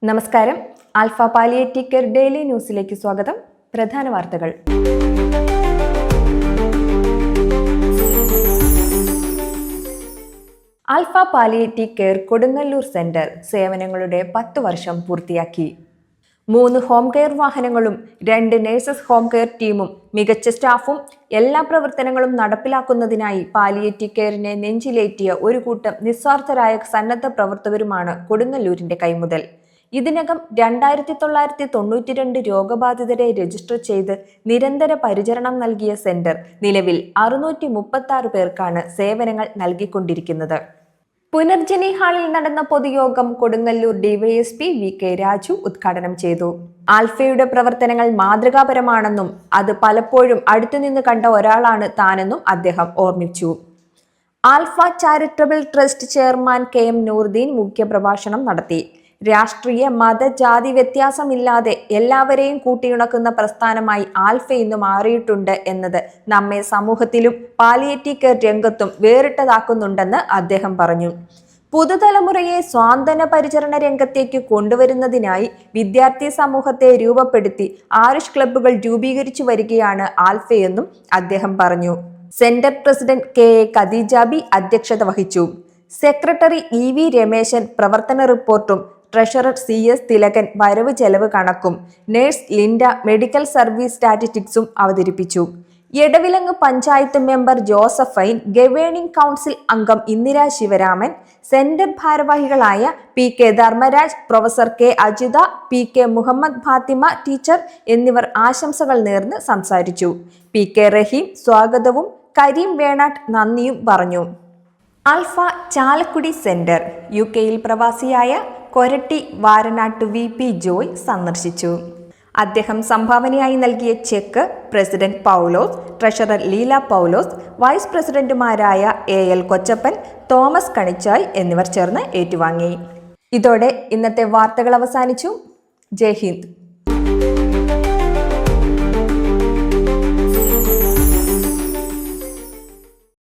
നമസ്കാരം. Alpha palliative care daily ന്യൂസിലേക്ക് സ്വാഗതം. പ്രധാന വാർത്തകൾ. Alpha palliative care Kodungallur centre സേവനങ്ങളുടെ 10 വർഷം പൂർത്തിയാക്കി. 3 ഹോം കെയർ വാഹനങ്ങളും 2 നഴ്സസ് ഹോം കെയർ ടീമും മികച്ച സ്റ്റാഫും എല്ലാ പ്രവർത്തനങ്ങളും നടപ്പിലാക്കുന്നതിനായി പാലിയേറ്റീവ് കെയറിനെ നെഞ്ചിലേറ്റിയ ഒരു കൂട്ടം നിസ്വാർത്ഥരായ സന്നദ്ധ പ്രവർത്തകരുമാണ് കൊടുങ്ങല്ലൂരിന്റെ കൈമുതൽ. ഇതിനകം 2992 രോഗബാധിതരെ രജിസ്റ്റർ ചെയ്ത് നിരന്തര പരിചരണം നൽകിയ സെന്റർ നിലവിൽ 636 പേർക്കാണ് സേവനങ്ങൾ നൽകിക്കൊണ്ടിരിക്കുന്നത്. പുനർജനി ഹാളിൽ നടന്ന പൊതുയോഗം കൊടുങ്ങല്ലൂർ ഡിവൈഎസ്പി വി.കെ. രാജു ഉദ്ഘാടനം ചെയ്തു. ആൽഫയുടെ പ്രവർത്തനങ്ങൾ മാതൃകാപരമാണെന്നും അത് പലപ്പോഴും അടുത്തുനിന്ന് കണ്ട ഒരാളാണ് താനെന്നും അദ്ദേഹം ഓർമ്മിച്ചു. Alpha charitable trust chairman K M. Nooruddeen മുഖ്യപ്രഭാഷണം നടത്തി. രാഷ്ട്രീയ മത ജാതി വ്യത്യാസമില്ലാതെ എല്ലാവരെയും കൂട്ടിയിണക്കുന്ന പ്രസ്ഥാനമായി ആൽഫ ഇന്ന് മാറിയിട്ടുണ്ട് എന്നത് നമ്മെ സമൂഹത്തിലും പാലിയേറ്റീവ് കെയർ രംഗത്തും വേറിട്ടതാക്കുന്നുണ്ടെന്ന് അദ്ദേഹം പറഞ്ഞു. പുതുതലമുറയെ സ്വാന്തന പരിചരണ രംഗത്തേക്ക് കൊണ്ടുവരുന്നതിനായി വിദ്യാർത്ഥി സമൂഹത്തെ രൂപപ്പെടുത്തി ആയുഷ് ക്ലബ്ബുകൾ രൂപീകരിച്ചു വരികയാണ് ആൽഫയെന്നും അദ്ദേഹം പറഞ്ഞു. Centre president K.A.. ഖദീജാബി അധ്യക്ഷത വഹിച്ചു. സെക്രട്ടറി ഇ.വി. രമേശൻ പ്രവർത്തന റിപ്പോർട്ടും ട്രഷറർ സി.എസ്. തിലകൻ വരവ് ചെലവ് കണക്കും നഴ്സ് ലിൻഡ മെഡിക്കൽ സർവീസ് സ്റ്റാറ്റിസ്റ്റിക്സും അവതരിപ്പിച്ചു. Edavilangu panchayat member Josephine, governing council അംഗം ഇന്ദിര ശിവരാമൻ, സെന്റർ ഭാരവാഹികളായ P K. Dharmaraj, professor K. Ajitha, P K. Muhammad Fathima teacher എന്നിവർ ആശംസകൾ നേർന്ന് സംസാരിച്ചു. പി.കെ. റഹീം സ്വാഗതവും കരീം വേണാട്ട് നന്ദിയും പറഞ്ഞു. ആൽഫ ചാലക്കുടി സെന്റർ യുകെയിൽ പ്രവാസിയായ കൊരട്ടി വാരനാട്ട് വി.പി. ജോയ് സന്ദർശിച്ചു. അദ്ദേഹം സംഭാവനയായി നൽകിയ cheque president Paulose, treasurer Leela Paulose, vice പ്രസിഡന്റുമാരായ എ.എൽ. കൊച്ചപ്പൻ, തോമസ് കണിച്ചായ് എന്നിവർ ചേർന്ന് ഏറ്റുവാങ്ങി. ഇതോടെ ഇന്നത്തെ വാർത്തകൾ അവസാനിച്ചു. ജയ് ഹിന്ദ്.